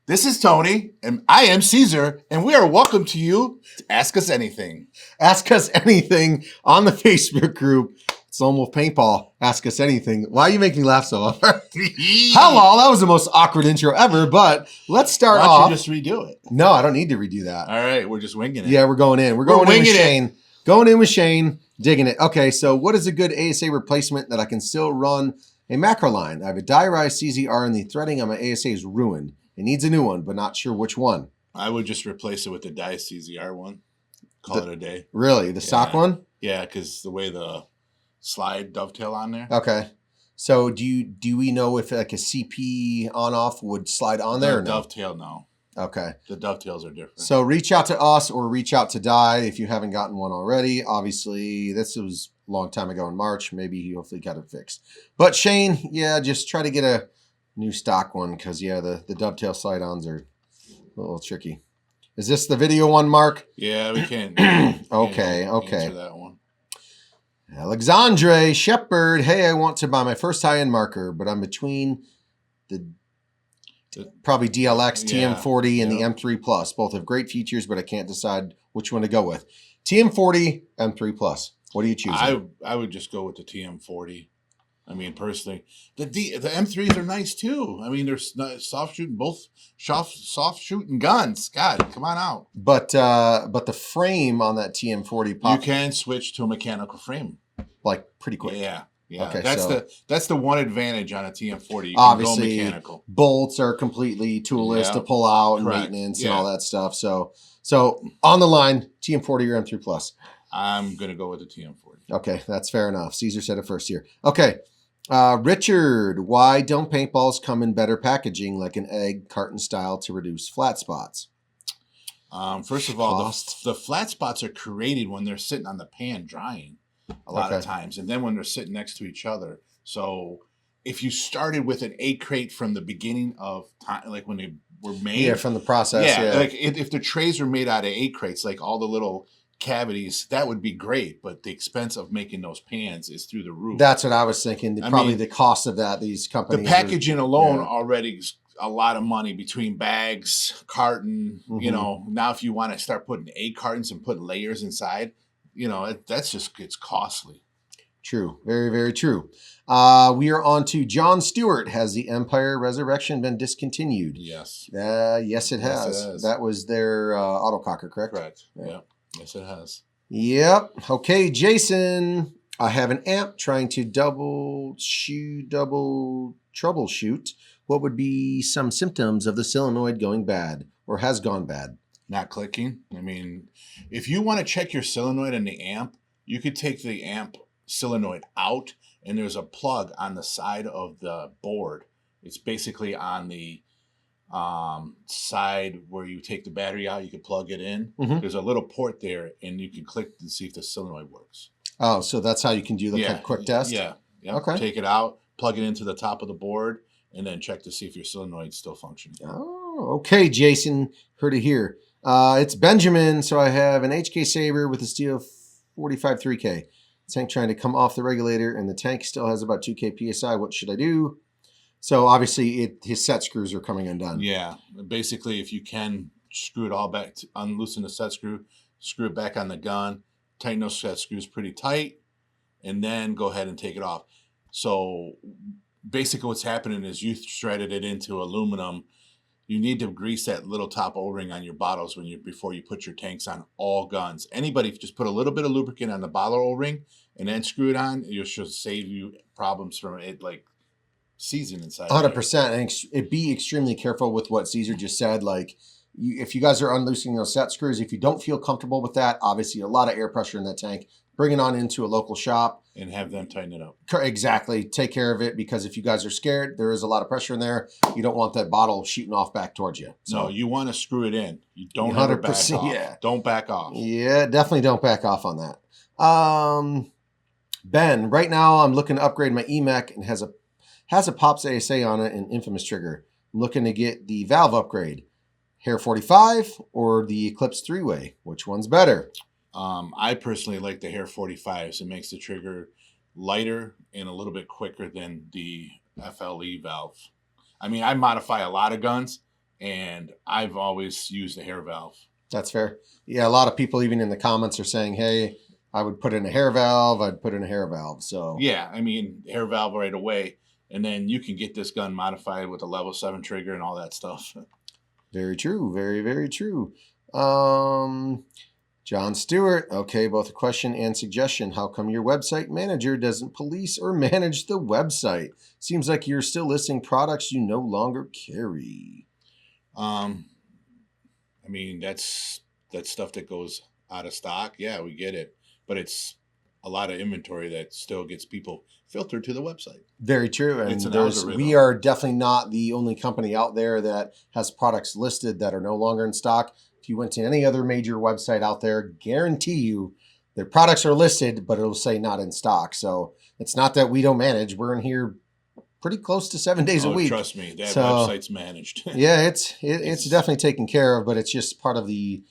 This is Tony, and I am Caesar, and we are welcome to you to Ask Us Anything. Ask us anything on the Facebook group. It's Lone Wolf Paintball. Ask us anything. Why you make me laugh so hard? Hello, that was the most awkward intro ever, but let's start Why off. don't you just redo it? No, I don't need to redo that. All right, we're just winging it. Yeah, we're going in. We're going in with winging it. Shane. Going in with Shane, digging it. Okay, so what is a good ASA replacement that I can still run a macro line? I have a Die Rise CZR and the threading on my ASA is ruined. It needs a new one, but not sure which one. I would just replace it with the Die CZR one. Call it a day. Really? The stock one? Yeah, because the way the slide dovetail on there. Okay. So do we know if like a CP on-off would slide on there or no? Dovetail, no. Okay. The dovetails are different. So reach out to us or reach out to Die if you haven't gotten one already. Obviously, this was a long time ago in March. Maybe he hopefully got it fixed. But Shane, yeah, just try to get a new stock one because, yeah, the dovetail slide-ons are a little tricky. Is this the video one, Mark? Yeah, we can't. Okay. Answer that one. Alexandre Shepard. Hey, I want to buy my first high-end marker, but I'm between the probably DLX, TM40, and the M3 Plus. Both have great features, but I can't decide which one to go with. TM40, M3 Plus. What are you choosing? I would just go with the TM40. I mean, personally, the M3s are nice too. I mean, they're soft shooting, both soft shooting guns. God, come on out. But the frame on that TM40 you can switch to a mechanical frame like pretty quick. Yeah. Okay, that's the one advantage on a TM40. You obviously, can go mechanical. Bolts are completely toolless to pull out and maintenance and all that stuff. So on the line, TM40 or M3 Plus. I'm gonna go with the TM40. Okay, that's fair enough. Caesar said it first here. Okay. Richard, why don't paintballs come in better packaging like an egg carton style to reduce flat spots? First of all, the flat spots are created when they're sitting on the pan drying a lot of times, and then when they're sitting next to each other. So if you started with an egg crate from the beginning of time, like when they were made, from the process, like if the trays are made out of egg crates, like all the little cavities, that would be great, but the expense of making those pans is through the roof. That's what I was thinking. Probably the cost of that, these companies. The packaging alone already is a lot of money between bags, carton, you know. Now if you want to start putting egg cartons and put layers inside, you know, it's costly. True. Very, very true. We are on to John Stewart. Has the Empire Resurrection been discontinued? Yes. Yes, it has. Yes, it has. That was their autococker, correct? Correct. Yeah. Yes, it has. Yep. Okay, Jason. I have an amp trying to double troubleshoot. What would be some symptoms of the solenoid going bad or has gone bad? Not clicking. I mean, if you want to check your solenoid in the amp, you could take the amp solenoid out, and there's a plug on the side of the board. It's basically on the side where you take the battery out, you can plug it in. There's a little port there, and you can click and see if the solenoid works. Oh, so that's how you can do the quick test? Yeah. Okay. Take it out, plug it into the top of the board, and then check to see if your solenoid's still functioning. Oh, okay, Jason. Heard it here. It's Benjamin. So I have an HK Saber with a steel 45 3K. Tank trying to come off the regulator, and the tank still has about 2K PSI. What should I do? So obviously his set screws are coming undone. Yeah. Basically, if you can screw it all back, unloosen the set screw, screw it back on the gun, tighten those set screws pretty tight, and then go ahead and take it off. So basically what's happening is you threaded it into aluminum. You need to grease that little top O-ring on your bottles before you put your tanks on all guns. Anybody, just put a little bit of lubricant on the bottle O-ring and then screw it on. It should save you problems from it, like season inside. 100%. And be extremely careful with what Caesar just said. Like, if you guys are unloosening those set screws, if you don't feel comfortable with that, obviously a lot of air pressure in that tank, bring it on into a local shop. And have them tighten it up. Exactly. Take care of it, because if you guys are scared, there is a lot of pressure in there. You don't want that bottle shooting off back towards you. So no, you want to screw it in. You don't ever back off. Yeah. Don't back off. Yeah, definitely don't back off on that. Ben, right now I'm looking to upgrade my EMEC and has a Pops ASA on it and Infamous trigger. I'm looking to get the valve upgrade. Hair 45 or the Eclipse 3-way? Which one's better? I personally like the Hair 45s. It makes the trigger lighter and a little bit quicker than the FLE valve. I mean, I modify a lot of guns, and I've always used a hair valve. That's fair. Yeah, a lot of people even in the comments are saying, hey, I would put in a hair valve. I'd put in a hair valve. So yeah, I mean, hair valve right away. And then you can get this gun modified with a level 7 trigger and all that stuff. Very true. Very, very true. John Stewart. Okay, both a question and suggestion. How come your website manager doesn't police or manage the website? Seems like you're still listing products you no longer carry. I mean, that's stuff that goes out of stock. Yeah, we get it. But it's a lot of inventory that still gets people filtered to the website. Very true. And it's an algorithm. We are definitely not the only company out there that has products listed that are no longer in stock. If you went to any other major website out there, guarantee you their products are listed, but it'll say not in stock. So it's not that we don't manage. We're in here pretty close to 7 days a week. Trust me, that website's managed. Yeah, it's definitely taken care of, but it's just part of the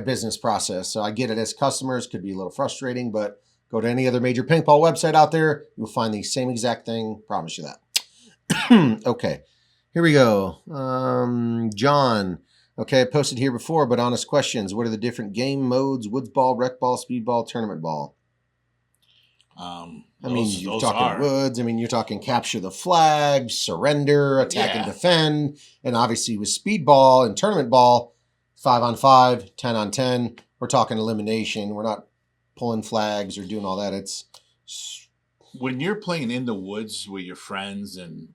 business process. So I get it as customers, could be a little frustrating, but go to any other major paintball website out there, you'll find the same exact thing. Promise you that. Okay, here we go. John. Okay, I posted here before, but honest questions. What are the different game modes? Woods ball, rec ball, speed ball, tournament ball? You're talking woods. I mean, you're talking capture the flag, surrender, attack and defend. And obviously with speed ball and tournament ball, 5-on-5, 10-on-10, we're talking elimination. We're not pulling flags or doing all that. It's when you're playing in the woods with your friends and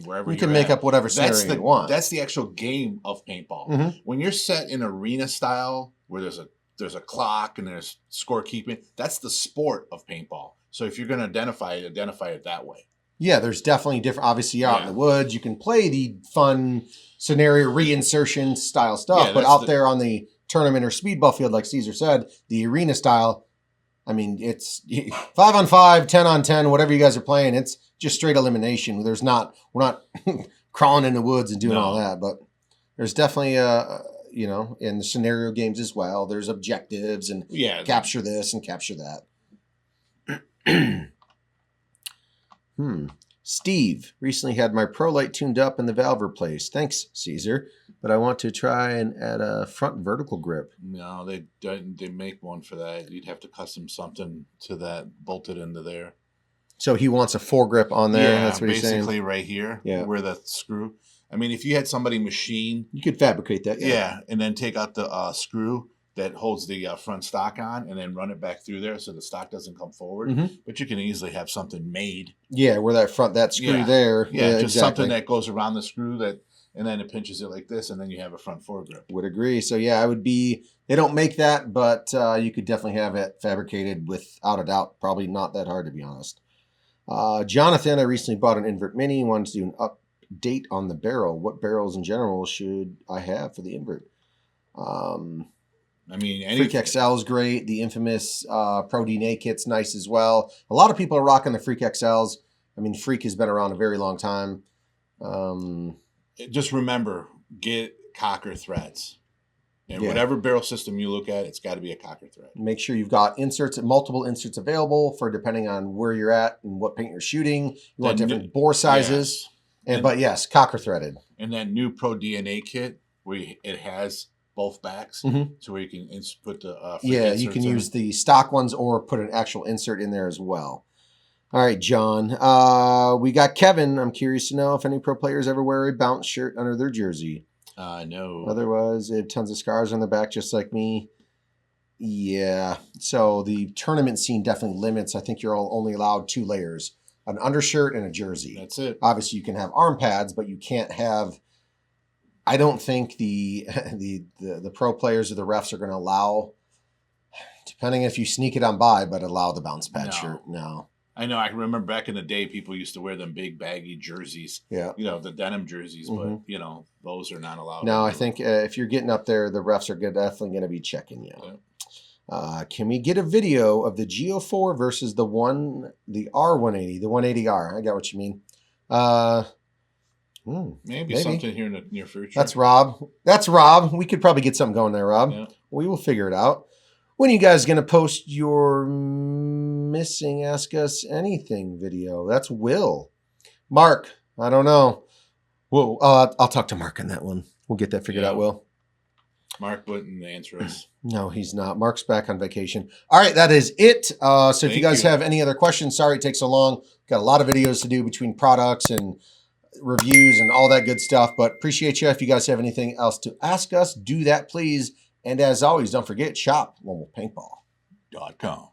wherever you can make up whatever scenario you want. That's the actual game of paintball. Mm-hmm. When you're set in arena style where there's a clock and there's scorekeeping, that's the sport of paintball. So if you're going to identify it that way. Yeah, there's definitely different. Obviously, you're out in the woods. You can play the fun scenario reinsertion style stuff, but out there on the tournament or speedball field, like Caesar said, the arena style, I mean, it's 5-on-5, 10-on-10, whatever you guys are playing. It's just straight elimination. We're not crawling in the woods and doing all that, but there's definitely in the scenario games as well, there's objectives and capture this and capture that. Steve, recently had my Pro Light tuned up and the valve replaced. Thanks, Caesar. But I want to try and add a front vertical grip. No, they make one for that. You'd have to custom something to that bolted into there. So he wants a foregrip on there. Yeah, that's what he's saying. Basically right here, where the screw. I mean, if you had somebody machine, you could fabricate that. Yeah, and then take out the screw that holds the front stock on, and then run it back through there so the stock doesn't come forward. Mm-hmm. But you can easily have something made. Yeah, where that screw there. Yeah, just exactly. Something that goes around the screw and then it pinches it like this, and then you have a front foregrip. Would agree. So yeah, they don't make that, but you could definitely have it fabricated without a doubt. Probably not that hard, to be honest. Jonathan, I recently bought an invert mini. Wanted to do an update on the barrel. What barrels in general should I have for the invert? Freak XL is great. The infamous Pro DNA kit's nice as well. A lot of people are rocking the Freak XLs. I mean, Freak has been around a very long time. Just remember, get Cocker threads. And whatever barrel system you look at, it's got to be a Cocker thread. Make sure you've got multiple inserts available for depending on where you're at and what paint you're shooting. You want different bore sizes. Yes. But yes, Cocker threaded. And that new Pro DNA kit, where it has both backs, so where you can put the you can use the stock ones or put an actual insert in there as well. All right, John. We got Kevin. I'm curious to know if any pro players ever wear a bounce shirt under their jersey. No. Otherwise, they have tons of scars on their back, just like me. Yeah. So the tournament scene definitely limits. I think you're only allowed 2 layers: an undershirt and a jersey. That's it. Obviously, you can have arm pads, but you can't have. I don't think the pro players or the refs are going to allow, depending if you sneak it on by, but allow the bounce pad shirt. No. I know. I can remember back in the day, people used to wear them big baggy jerseys. Yeah. The denim jerseys, but those are not allowed. No, I think if you're getting up there, the refs are definitely going to be checking you. Yeah. Can we get a video of the Geo4 versus the R180, the 180R? I got what you mean. Maybe something here in the near future. That's Rob. We could probably get something going there, Rob. Yeah. We will figure it out. When are you guys going to post your missing Ask Us Anything video? That's Will. Mark, I don't know. Well, I'll talk to Mark on that one. We'll get that figured Yeah. out, Will. Mark wouldn't answer us. No, he's not. Mark's back on vacation. All right, that is it. So if you Thank guys you. have any other questions, sorry it takes so long. Got a lot of videos to do between products and reviews and all that good stuff, but appreciate you. If you guys have anything else to ask us, do that, please. And as always, don't forget, shop lomalpaintball.com.